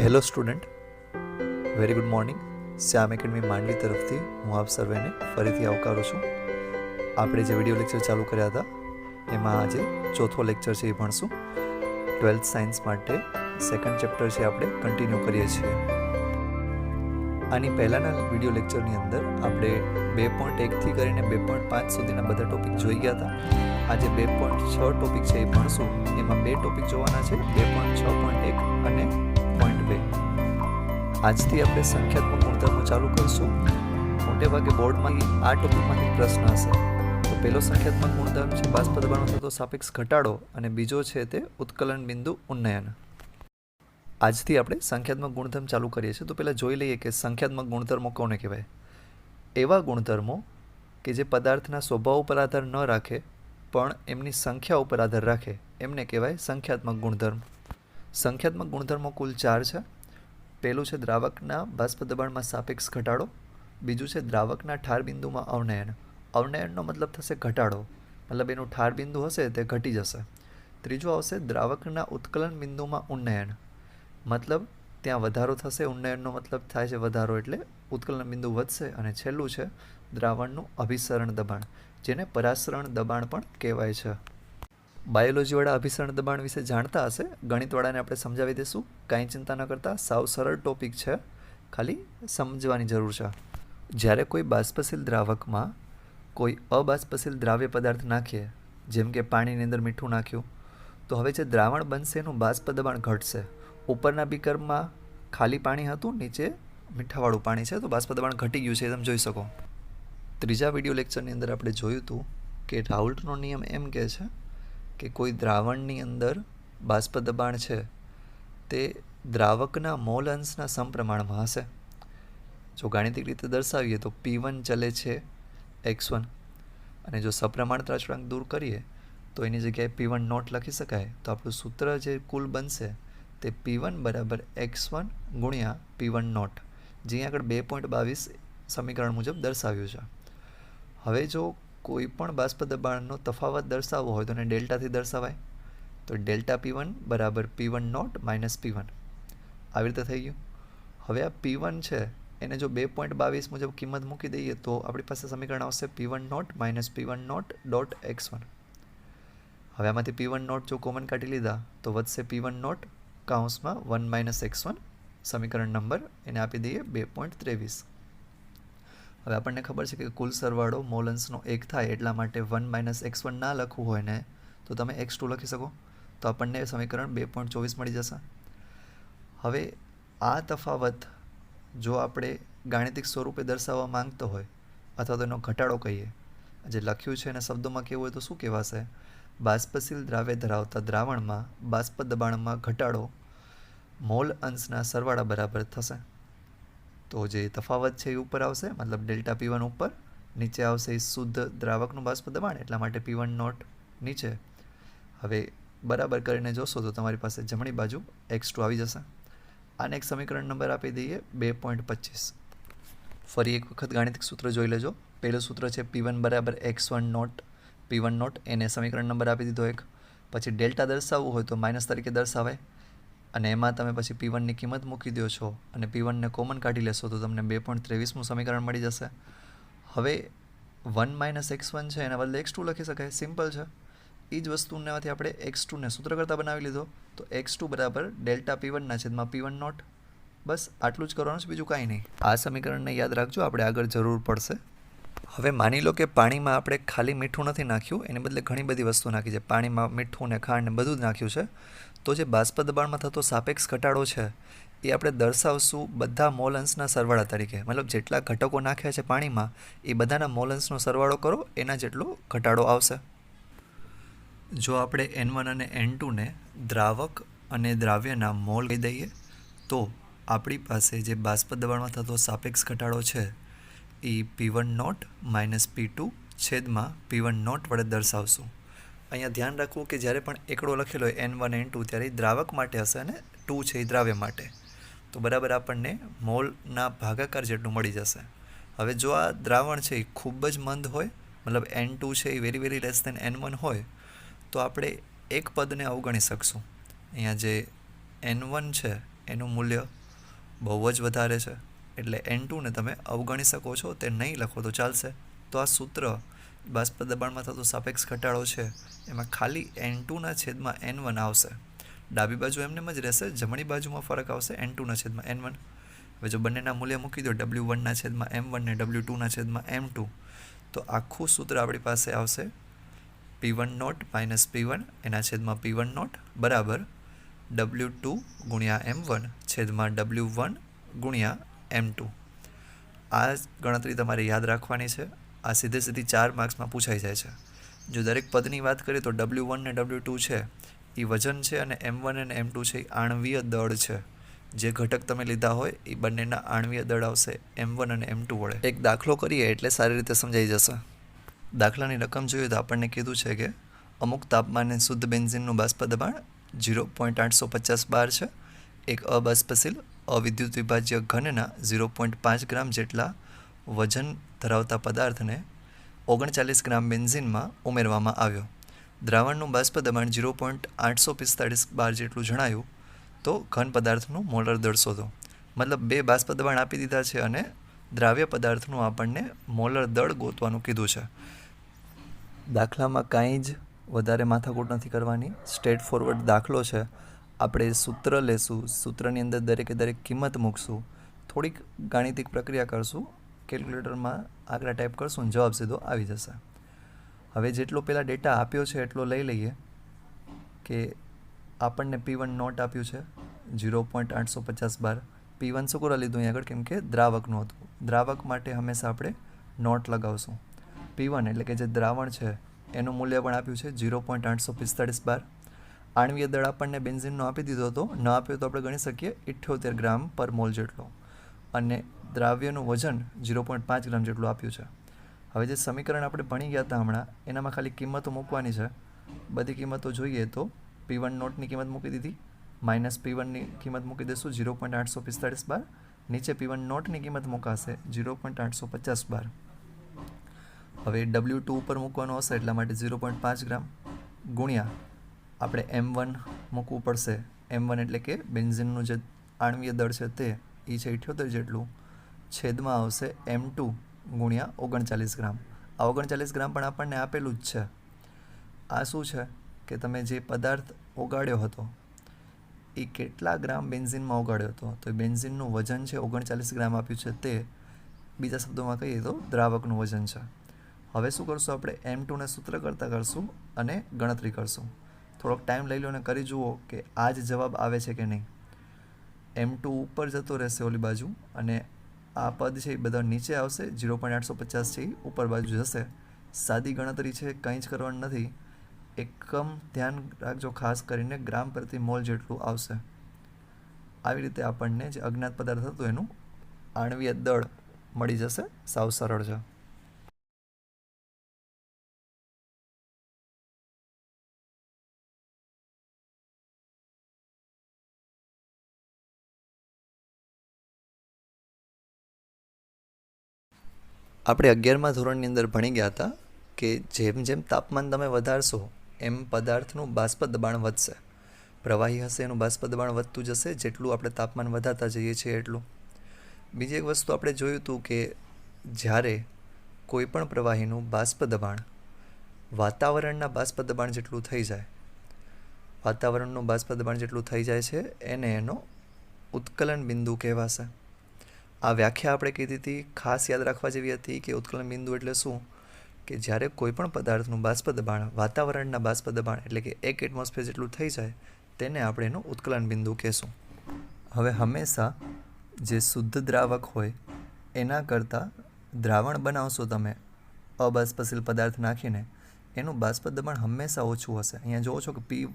Hello student, very good morning. Shyam academy Mandvi તરફથી હું આપ સર્વેને ફરીથી આવકારું છું. આપણે જે વિડીયો લેક્ચર ચાલુ કર્યા હતા એમાં આજે ચોથો લેક્ચર છે એ ભણશું. 12th સાયન્સ માટે સેકન્ડ ચેપ્ટર છે આપણે કન્ટિન્યુ કરીએ છીએ. આની પહેલાંના વિડીયો લેક્ચરની અંદર આપણે 2.1થી કરીને 2.5 સુધીના બધા ટોપિક જોઈ ગયા હતા. આજે 2.6 ટોપિક છે એ ભણશું. એમાં બે ટોપિક જોવાના છે, 2.6.1 અને 0.2. આજથી આપણે સંખ્યાત્મક ગુણધર્મો ચાલુ કરશું. મોટે ભાગે બોર્ડમાં આ ટોપિકમાંથી પ્રશ્ન હશે. તો પહેલો સંખ્યાત્મક ગુણધર્મ છે બાષ્પ દબાણમાં થતો સાપેક્ષ ઘટાડો અને બીજો છે તે ઉત્કલન બિંદુ ઉન્નયન. આજથી આપણે સંખ્યાત્મક ગુણધર્મ ચાલુ કરીએ છીએ. તો પહેલાં જોઈ લઈએ કે સંખ્યાત્મક ગુણધર્મો કોને કહેવાય. એવા ગુણધર્મો કે જે પદાર્થના સ્વભાવ ઉપર આધાર ન રાખે પણ એમની સંખ્યા ઉપર આધાર રાખે એમને કહેવાય સંખ્યાત્મક ગુણધર્મ. સંખ્યાત્મક ગુણધર્મો કુલ 4 છે. પહેલું છે દ્રાવકના બાષ્પ દબાણમાં સાપેક્ષ ઘટાડો. બીજું છે દ્રાવકના ઠાર બિંદુમાં અવનયન. અવનયનનો મતલબ થશે ઘટાડો, મતલબ એનું ઠાર બિંદુ હશે તે ઘટી જશે. ત્રીજું આવશે દ્રાવકના ઉત્કલન બિંદુમાં ઉન્નયન, મતલબ ત્યાં વધારો થશે. ઉન્નયનનો મતલબ થાય છે વધારો, એટલે ઉત્કલન બિંદુ વધશે. અને છેલ્લું છે દ્રાવણનું અભિસરણ દબાણ, જેને પરાસરણ દબાણ પણ કહેવાય છે. બાયોલોજીવાળા અભિસરણ દબાણ વિશે જાણતા હશે, ગણિતવાળાને આપણે સમજાવી દઈશું. કાંઈ ચિંતા ન કરતા, સાવ સરળ ટોપિક છે, ખાલી સમજવાની જરૂર છે. જ્યારે કોઈ બાષ્પશીલ દ્રાવકમાં કોઈ અબાષ્પશીલ દ્રાવ્ય પદાર્થ નાખીએ, જેમ કે પાણીની અંદર મીઠું નાખ્યું, તો હવે જે દ્રાવણ બનશે એનું બાષ્પ દબાણ ઘટશે. ઉપરના બીકરમાં ખાલી પાણી હતું, નીચે મીઠાવાળું પાણી છે, તો બાષ્પ દબાણ ઘટી ગયું છે, તમે જોઈ શકો. ત્રીજા વિડીયો લેક્ચરની અંદર આપણે જોયું હતું કે રાઉલ્ટનો નિયમ એમ કહે છે કે કોઈ દ્રાવણની અંદર બાષ્પ દબાણ છે તે દ્રાવકના મોલ અંશના સમપ્રમાણમાં હશે. જો ગાણિતિક રીતે દર્શાવીએ તો P1 ચલે છે x1, અને જો સપ્રમાણતા અચળાંક દૂર કરીએ તો એની જગ્યાએ P1 નોટ લખી શકાય. તો આપણું સૂત્ર જે કુલ બનશે તે P1 બરાબર x1 ગુણ્યા P1 નોટ, જે આગળ 2.22 સમીકરણ મુજબ દર્શાવ્યું છે. હવે જો કોઈ પણ બાષ્પ દબાણનો તફાવત દર્શાવવો હોય તો એને ડેલ્ટાથી દર્શાવાય. તો ડેલ્ટા P1 બરાબર P1 નોટ માઇનસ P1, આવી રીતે થઈ ગયું. હવે આ P1 છે એને જો 2.22 મુજબ કિંમત મૂકી દઈએ તો આપણી પાસે સમીકરણ આવશે P1 not minus P1 not dot x1. હવે આમાંથી P1 નોટ જો કોમન કાઢી લીધા તો વધશે P1 નોટ કૌંસમાં 1 માઇનસ x1, સમીકરણ નંબર એને આપી દઈએ 2.23. હવે આપણને ખબર છે કે કુલ સરવાળો મોલ અંશનો 1 થાય, એટલા માટે 1 માઇનસ x1 ના લખવું હોય ને તો તમે x2 લખી શકો, તો આપણને સમીકરણ 2.24 મળી જશે. હવે આ તફાવત જો આપણે ગાણિતિક સ્વરૂપે દર્શાવવા માંગતો હોય અથવા તો એનો ઘટાડો કહીએ, જે લખ્યું છે એને શબ્દોમાં કહેવું હોય તો શું કહેવાશે? બાષ્પશીલ દ્રાવ્ય ધરાવતા દ્રાવણમાં બાષ્પ દબાણમાં ઘટાડો મોલ અંશના સરવાળા બરાબર થશે. તો જે તફાવત છે એ ઉપર આવશે, મતલબ ડેલ્ટા P1 ઉપર, નીચે આવશે એ શુદ્ધ દ્રાવકનું બાષ્પ દબાણ, એટલા માટે P1 નોટ નીચે. હવે બરાબર કરીને જોશો તો તમારી પાસે જમણી બાજુ x2 આવી જશે. આને એક સમીકરણ નંબર આપી દઈએ 2.25. ફરી એક વખત ગાણિતિક સૂત્ર જોઈ લેજો. પહેલું સૂત્ર છે P1 બરાબર x1 નોટ P1 નોટ, એને સમીકરણ નંબર આપી દીધો એક. પછી ડેલ્ટા દર્શાવવું હોય તો માઇનસ તરીકે દર્શાવાય, અને એમાં તમે પછી P1ની કિંમત મૂકી દો છો અને P1ને કોમન કાઢી લેશો તો તમને 2.23મું સમીકરણ મળી જશે. હવે 1 માઇનસ x1 છે એના બદલે x2 લખી શકાય, સિમ્પલ છે. એ જ વસ્તુમાંથી આપણે x2ને સૂત્ર કરતાં બનાવી લીધો, તો x2 બરાબર ડેલ્ટા P1 ના છેદમાં P1 નોટ. બસ આટલું જ કરવાનું છે, બીજું કાંઈ નહીં. આ સમીકરણને યાદ રાખજો, આપણે આગળ જરૂર પડશે. હવે માની લો કે પાણીમાં આપણે ખાલી મીઠું નથી નાખ્યું, એની બદલે ઘણી બધી વસ્તુ નાખી છે. પાણીમાં મીઠું ને ખાંડ ને બધું જ નાખ્યું છે. તો જે બાષ્પ દબાણમાં થતો સાપેક્ષ ઘટાડો છે એ આપણે દર્શાવશું બધા મોલ અંશના સરવાળા તરીકે, મતલબ જેટલા ઘટકો નાખ્યા છે પાણીમાં એ બધાના મોલ અંશનો સરવાળો કરો, એના જેટલો ઘટાડો આવશે. જો આપણે N1 અને N2 ને દ્રાવક અને દ્રાવ્યના મોલ કહી દઈએ તો આપણી પાસે જે બાષ્પ દબાણમાં થતો સાપેક્ષ ઘટાડો છે એ P1 નોટ માઇનસ P2 છેદમાં P1 નોટ વડે દર્શાવશું. અહીંયા ધ્યાન રાખવું કે જ્યારે પણ એકડો લખેલો હોય N1 N2 ત્યારે એ દ્રાવક માટે હશે અને 2 છે એ દ્રાવ્ય માટે, તો બરાબર આપણને મોલના ભાગાકાર જેટલું મળી જશે. હવે જો આ દ્રાવણ છે એ ખૂબ જ મંદ હોય, મતલબ N2 છે એ very very less than N1 હોય, તો આપણે એક પદને અવગણી શકશું. અહીંયા જે N1 છે એનું મૂલ્ય બહુ જ વધારે છે, એટલે N2 ને તમે અવગણી શકો છો, તે નહીં લખો તો ચાલશે. તો આ સૂત્ર બાષ્પ દબાણમાં થતો સાપેક્ષ ઘટાડો છે એમાં ખાલી N2/N1 આવશે. ડાબી બાજુ એમને જ રહેશે, જમણી બાજુમાં ફરક આવશે N2/N1. હવે જો બંનેના મૂલ્ય મૂકી દો W1/M1 ને W2/M2, તો આખું સૂત્ર આપણી પાસે આવશે P1 - P1 P1 બરાબર W2/M1 W1/M2. આ ગણતરી તમારે યાદ રાખવાની છે. આ સીધી 4 માર્ક્સમાં પૂછાઈ જાય છે. જો દરેક પદની વાત કરીએ તો W1 ને W2 છે એ વજન છે, અને M1 અને M2 છે એ આણવીય દળ છે. જે ઘટક તમે લીધા હોય એ બંનેના આણવીય દળ આવશે M1 અને M2 વડે. એક દાખલો કરીએ એટલે સારી રીતે સમજાઈ જશે. દાખલાની રકમ જોઈએ તો આપણને કીધું છે કે અમુક તાપમાને શુદ્ધ બેન્ઝિનનું બાષ્પ દબાણ 0.850 બાર છે. એક અબાષ્પશીલ અવિદ્યુત વિભાજ્ય ઘનના 0.5 ગ્રામ જેટલા વજન ધરાવતા પદાર્થને 39 ગ્રામ બેન્ઝિનમાં ઉમેરવામાં આવ્યો. દ્રાવણનું બાષ્પ દબાણ 0.845 બાર જેટલું જણાયું. તો ઘન પદાર્થનું મોલર દળ શોધો. મતલબ 2 બાષ્પ દબાણ આપી દીધા છે અને દ્રાવ્ય પદાર્થનું આપણને મોલર દળ ગોતવાનું કીધું છે. દાખલામાં કાંઈ જ વધારે માથાકૂટ નથી કરવાની, સ્ટ્રેટ ફોરવર્ડ દાખલો છે. આપણે સૂત્ર લેશું, સૂત્રની અંદર દરેકે દરેક કિંમત મૂકશું, થોડીક ગાણિતિક પ્રક્રિયા કરશું, કેલ્ક્યુલેટરમાં આંકડા ટાઈપ કરશું અને જવાબ સીધો આવી જશે. હવે જેટલો પહેલાં ડેટા આપ્યો છે એટલો લઈ લઈએ કે આપણને P1 નોટ આપ્યું છે 0.850 બાર. P1 શું કરવા લીધું અહીં આગળ? કેમ કે દ્રાવકનું હતું. દ્રાવક માટે હંમેશા આપણે નોટ લગાવશું. P1 એટલે કે જે દ્રાવણ છે એનું મૂલ્ય પણ આપ્યું છે 0.845 બાર. આણવીય દળ આપણને બેન્ઝિનનો આપી દીધો હતો, ન આપ્યો તો આપણે ગણી શકીએ 78 ગ્રામ પર મોલ જેટલો, અને દ્રાવ્યનું વજન 0.5 ગ્રામ જેટલું આપ્યું છે. હવે જે સમીકરણ આપણે ભણી ગયા હતા હમણાં, એનામાં ખાલી કિંમતો મૂકવાની છે. બધી કિંમતો જોઈએ તો P1 નોટની કિંમત મૂકી દીધી, -P1ની કિંમત મૂકી દઈશું 0.845 બાર. નીચે P1 નોટની કિંમત મૂકાશે 0.850 બાર. હવે W2 ઉપર મૂકવાનો હશે એટલા માટે 0.5 ગ્રામ ગુણ્યા આપણે M1 મૂકવું પડશે. M1 એટલે કે બેન્ઝિનનું જે આણવીય દળ છે તે એ છે 78 જેટલું, છેદમાં આવશે M2 ગુણ્યા 39 ગ્રામ. આ 39 ગ્રામ પણ આપણને આપેલું જ છે. આ શું છે કે તમે જે પદાર્થ ઓગાળ્યો હતો એ કેટલા ગ્રામ બેન્ઝિનમાં ઓગાળ્યો હતો, તો બેન્ઝિનનું વજન છે 39 ગ્રામ આપ્યું છે, તે બીજા શબ્દોમાં કહીએ તો દ્રાવકનું વજન છે. હવે શું કરશું? આપણે M2ને સૂત્ર કરતાં કરશું અને ગણતરી કરશું. થોડોક ટાઈમ લઈ લો અને કરી જુઓ કે આ જ જવાબ આવે છે કે નહીં. M2 ઉપર જતો રહેશે ઓલી બાજુ, અને આ પદ છે એ બધા નીચે આવશે, 0.850 છે એ ઉપર બાજુ જશે. સાદી ગણતરી છે, કંઈ જ કરવાનું નથી. એકમ ધ્યાન રાખજો, ખાસ કરીને ગ્રામ પ્રતિ મોલ જેટલું આવશે. આવી રીતે આપણને જે અજ્ઞાત પદાર્થ હતું એનું આણવીય દળ મળી જશે. સાવ સરળ છે. આપણે 11મા ધોરણની અંદર ભણી ગયા હતા કે જેમ જેમ તાપમાન તમે વધારશો એમ પદાર્થનું બાષ્પ દબાણ વધશે. પ્રવાહી હશે એનું બાષ્પ દબાણ વધતું જશે જેટલું આપણે તાપમાન વધારતા જઈએ છીએ એટલું. બીજી એક વસ્તુ આપણે જોયું હતું કે જ્યારે કોઈ પણ પ્રવાહીનું બાષ્પ દબાણ વાતાવરણના બાષ્પ દબાણ જેટલું થઈ જાય, વાતાવરણનું બાષ્પ દબાણ જેટલું થઈ જાય છે એને એનો ઉત્કલન બિંદુ કહેવાશે. આ વ્યાખ્યા આપણે કીધી હતી, ખાસ યાદ રાખવા જેવી હતી કે ઉત્કલન બિંદુ એટલે શું કે જ્યારે કોઈ પણ પદાર્થનું બાષ્પ દબાણ વાતાવરણના બાષ્પ દબાણ એટલે કે 1 એટમોસ્ફિયર જેટલું થઈ જાય તેને આપણે એનું ઉત્કલન બિંદુ કહેશું. હવે હંમેશા જે શુદ્ધ દ્રાવક હોય એના કરતાં દ્રાવણ બનાવશો તમે અબાષ્પશીલ પદાર્થ નાખીને, એનું બાષ્પ દબાણ હંમેશા ઓછું હશે. અહીંયા જોવો છો કે P'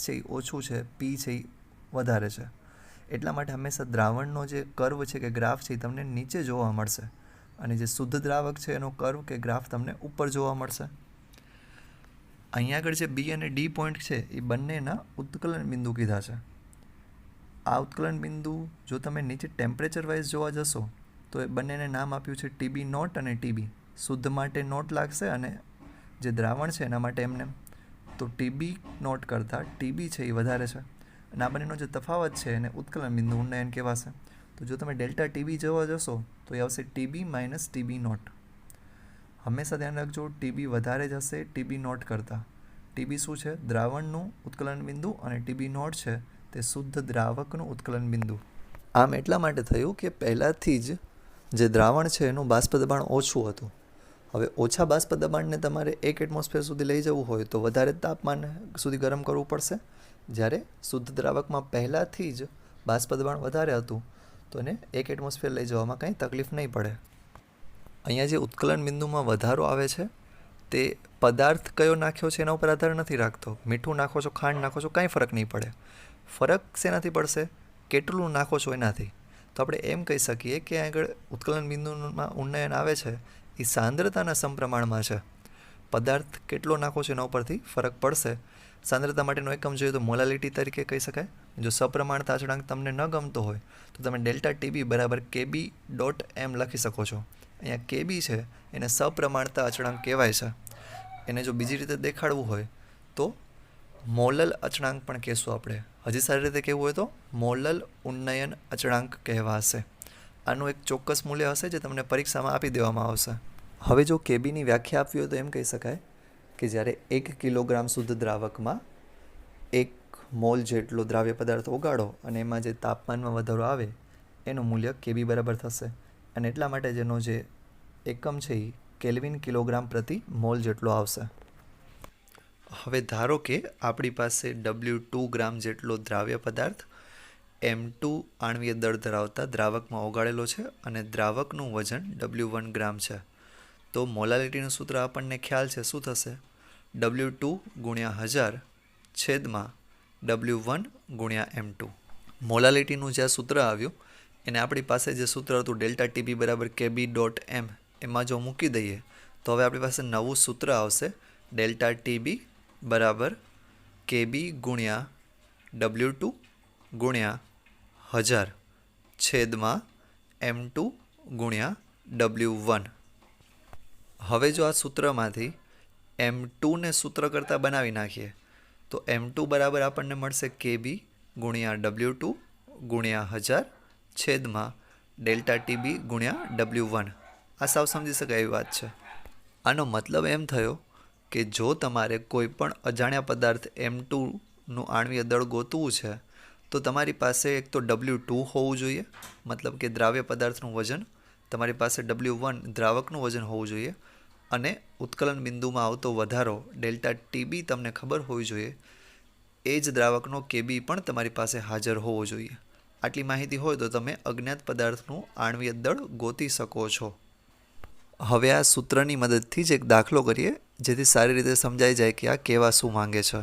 છે એ ઓછું છે, P છે એ વધારે છે. એટલા માટે હંમેશા દ્રાવણનો જે કર્વ છે કે ગ્રાફ છે એ તમને નીચે જોવા મળશે, અને જે શુદ્ધ દ્રાવક છે એનો કર્વ કે ગ્રાફ તમને ઉપર જોવા મળશે. અહીંયા આગળ જે B અને D પોઈન્ટ છે એ બંનેના ઉત્કલન બિંદુ કીધા છે. આ ઉત્કલન બિંદુ જો તમે નીચે ટેમ્પરેચર વાઇઝ જોવા જશો તો એ બંનેને નામ આપ્યું છે TB નોટ અને TB. શુદ્ધ માટે નોટ લાગશે અને જે દ્રાવણ છે એના માટે એમને તો TB નોટ કરતાં TB છે એ વધારે છે. અને આ બંનેનો જે તફાવત છે એને ઉત્કલન બિંદુ ઉન્નયન કહેવાશે. તો જો તમે ડેલ્ટા ટીબી જોવા જશો તો એ આવશે ટીબી માઇનસ ટીબી નોટ. હંમેશા ધ્યાન રાખજો, ટીબી વધારે જ હશે ટીબી નોટ કરતાં. ટીબી શું છે? દ્રાવણનું ઉત્કલન બિંદુ, અને ટીબી નોટ છે તે શુદ્ધ દ્રાવકનું ઉત્કલન બિંદુ. આમ એટલા માટે થયું કે પહેલાંથી જ જે દ્રાવણ છે એનું બાષ્પ દબાણ ઓછું હતું. હવે ઓછા બાષ્પ દબાણને તમારે 1 એટમોસ્ફિયર સુધી લઈ જવું હોય તો વધારે તાપમાન સુધી ગરમ કરવું પડશે. જ્યારે શુદ્ધ દ્રાવકમાં પહેલાંથી જ બાષ્પ દબાણ વધારે હતું તો એને 1 એટમોસ્ફિયર લઈ જવામાં કંઈ તકલીફ નહીં પડે. અહીંયા જે ઉત્કલન બિંદુમાં વધારો આવે છે તે પદાર્થ કયો નાખ્યો છે એના ઉપર આધાર નથી રાખતો. મીઠું નાખો છો, ખાંડ નાખો છો, કાંઈ ફરક નહીં પડે. ફરક શેનાથી પડશે? કેટલું નાખો છો એનાથી. તો આપણે એમ કહી શકીએ કે આગળ ઉત્કલન બિંદુમાં ઉન્નયન આવે છે એ સાંદ્રતાના સમપ્રમાણમાં છે. પદાર્થ કેટલો નાખો છો એના ઉપરથી ફરક પડશે. સાંદ્રતા માટેનો એકમ જોઈએ તો મોલાલિટી તરીકે કહી શકાય. જો સપ્રમાણતા અચળાંક તમને ન ગમતો હોય તો તમે ડેલ્ટા ટીબી બરાબર કેબી ડોટ એમ લખી શકો છો. અહીંયા કેબી છે એને સપ્રમાણતા અચળાંક કહેવાય છે. એને જો બીજી રીતે દેખાડવું હોય તો મોલલ અચળાંક પણ કહેશું આપણે. હજી સારી રીતે કહેવું હોય તો મોલલ ઉન્નયન અચળાંક કહેવાશે. આનું એક ચોક્કસ મૂલ્ય હશે જે તમને પરીક્ષામાં આપી દેવામાં આવશે. હવે જો કેબીની વ્યાખ્યા આપવી હોય તો એમ કહી શકાય કે જ્યારે 1 કિલોગ્રામ શુદ્ધ દ્રાવકમાં 1 મોલ જેટલો દ્રાવ્ય પદાર્થ ઓગાળો અને એમાં જે તાપમાનમાં વધારો આવે એનું મૂલ્ય કેબી બરાબર થશે. અને એટલા માટે જેનો જે એકમ છે એ કેલ્વિન કિલોગ્રામ પ્રતિ મોલ જેટલો આવશે. હવે ધારો કે આપણી પાસે W2 ગ્રામ જેટલો દ્રાવ્ય પદાર્થ M2 આણ્વીય દળ ધરાવતા દ્રાવકમાં ઓગાળેલો છે અને દ્રાવકનું વજન W1 ગ્રામ છે. તો મોલાલિટીનું સૂત્ર આપણને ખ્યાલ છે શું થશે? W2 ગુણ્યા 1000 છેદમાં W1 ગુણ્યા M2. મોલાલિટીનું જે સૂત્ર આવ્યું એને આપણી પાસે જે સૂત્ર હતું ડેલ્ટા ટીબી બરાબર કેબી ડોટ એમ એમાં જો મૂકી દઈએ તો હવે આપણી પાસે નવું સૂત્ર આવશે ડેલ્ટા ટીબી બરાબર કેબી ગુણ્યા W2 ગુણ્યા 1000 છેદમાં M2 ગુણ્યા W1. હવે જો આ સૂત્રમાંથી M2 ને સૂત્ર કરતાં બનાવી નાખીએ તો M2 બરાબર આપણને મળશે કેબી ગુણ્યા W2 ગુણ્યા 1000 છેદમાં ડેલ્ટા ટીબી ગુણ્યા W1. આ સાવ સમજી શકાય એવી વાત છે. આનો મતલબ એમ થયો કે જો તમારે કોઈ પણ અજાણ્યા પદાર્થ M2નું આણ્વીય દળ ગોતવું છે તો તમારી પાસે એક તો W2 હોવું જોઈએ, મતલબ કે દ્રાવ્ય પદાર્થનું વજન. તમારી પાસે W1 દ્રાવકનું વજન હોવું જોઈએ અને ઉત્કલન બિંદુમાં આવતો વધારો ડેલ્ટા ટીબી તમને ખબર હોવી જોઈએ. એ જ દ્રાવકનો કેબી પણ તમારી પાસે હાજર હોવો જોઈએ. આટલી માહિતી હોય તો તમે અજ્ઞાત પદાર્થનું આણ્વીય દળ ગોતી શકો છો. હવે આ સૂત્રની મદદથી જ એક દાખલો કરીએ જેથી સારી રીતે સમજાઈ જાય કે આ કહેવા શું માંગે છે.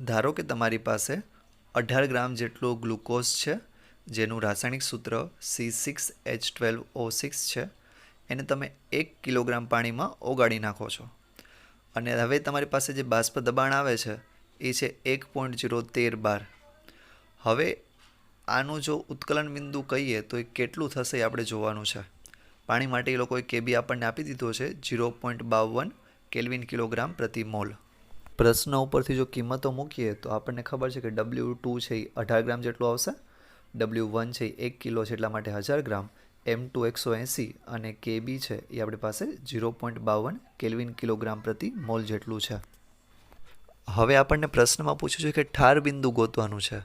ધારો કે તમારી પાસે 18 ગ્રામ જેટલો ગ્લુકોઝ છે જેનું રાસાયણિક સૂત્ર C6H12O6 છે. એને તમે 1 કિલોગ્રામ પાણીમાં ઓગાળી નાખો છો અને હવે તમારી પાસે જે બાષ્પ દબાણ આવે છે એ છે 1.013 બાર. હવે આનું જો ઉત્કલન બિંદુ કહીએ તો એ કેટલું થશે એ આપણે જોવાનું છે. પાણી માટે એ લોકોએ કેબી આપણને આપી દીધો છે 0.52 કેલ્વિન કિલોગ્રામ પ્રતિ મોલ. પ્રશ્ન ઉપરથી જો કિંમતો મૂકીએ તો આપણને ખબર છે કે W2 છે એ 18 ગ્રામ જેટલું આવશે, W1 છે એ 1 કિલો છે એટલા માટે 1000 ગ્રામ, M2 180 અને કેબી છે એ આપણી પાસે 0.52 કેલ્વિન કિલોગ્રામ પ્રતિ મોલ જેટલું છે. હવે આપણને પ્રશ્નમાં પૂછ્યું છે કે ઠાર બિંદુ ગોતવાનું છે.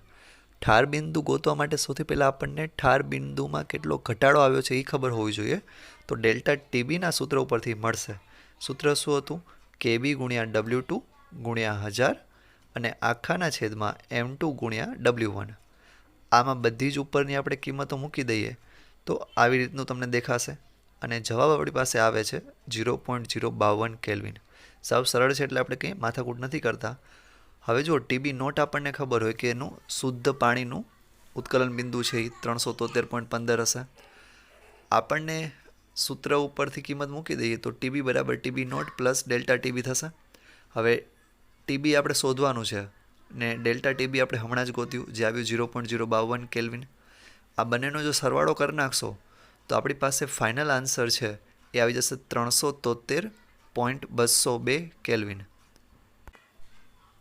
ઠાર બિંદુ ગોતવા માટે સૌથી પહેલાં આપણને ઠાર બિંદુમાં કેટલો ઘટાડો આવ્યો છે એ ખબર હોવી જોઈએ. તો ડેલ્ટા ટીબીના સૂત્ર ઉપરથી મળશે. સૂત્ર શું હતું? કેબી ગુણ્યા W2 ગુણ્યા 1000 અને આખાના છેદમાં M2 ગુણ્યા W1. આમાં બધી જ ઉપરની આપણે કિંમતો મૂકી દઈએ તો આવી રીતનું તમને દેખાશે અને જવાબ આપણી પાસે આવે છે 0.052 કેલ્વિન. સાવ સરળ છે એટલે આપણે કંઈ માથાકૂટ નથી કરતા. હવે જો ટીબી નોટ આપણને ખબર હોય કે એનું શુદ્ધ પાણીનું ઉત્કલન બિંદુ છે એ 373.15 હશે. આપણને સૂત્ર ઉપરથી કિંમત મૂકી દઈએ તો ટીબી બરાબર TB naught plus delta TB થશે. હવે ટીબી આપણે શોધવાનું છે ને ડેલ્ટા ટીબી આપણે હમણાં જ ગોત્યું જે આવ્યું 0.052 કેલ્વિન. આ બંનેનો જો સરવાળો કરી નાખશો તો આપણી પાસે ફાઇનલ આન્સર છે એ આવી જશે 373.202 કેલ્વિન.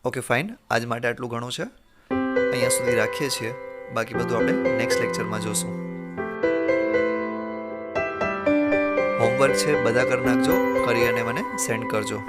ઓકે ફાઇન, આજ માટે આટલું ઘણું છે. અહીંયા સુધી રાખીએ છીએ. બાકી બધું આપણે નેક્સ્ટ લેક્ચરમાં જોશું. હોમવર્ક છે બધા કરી નાખજો, કરી અને મને સેન્ડ કરજો.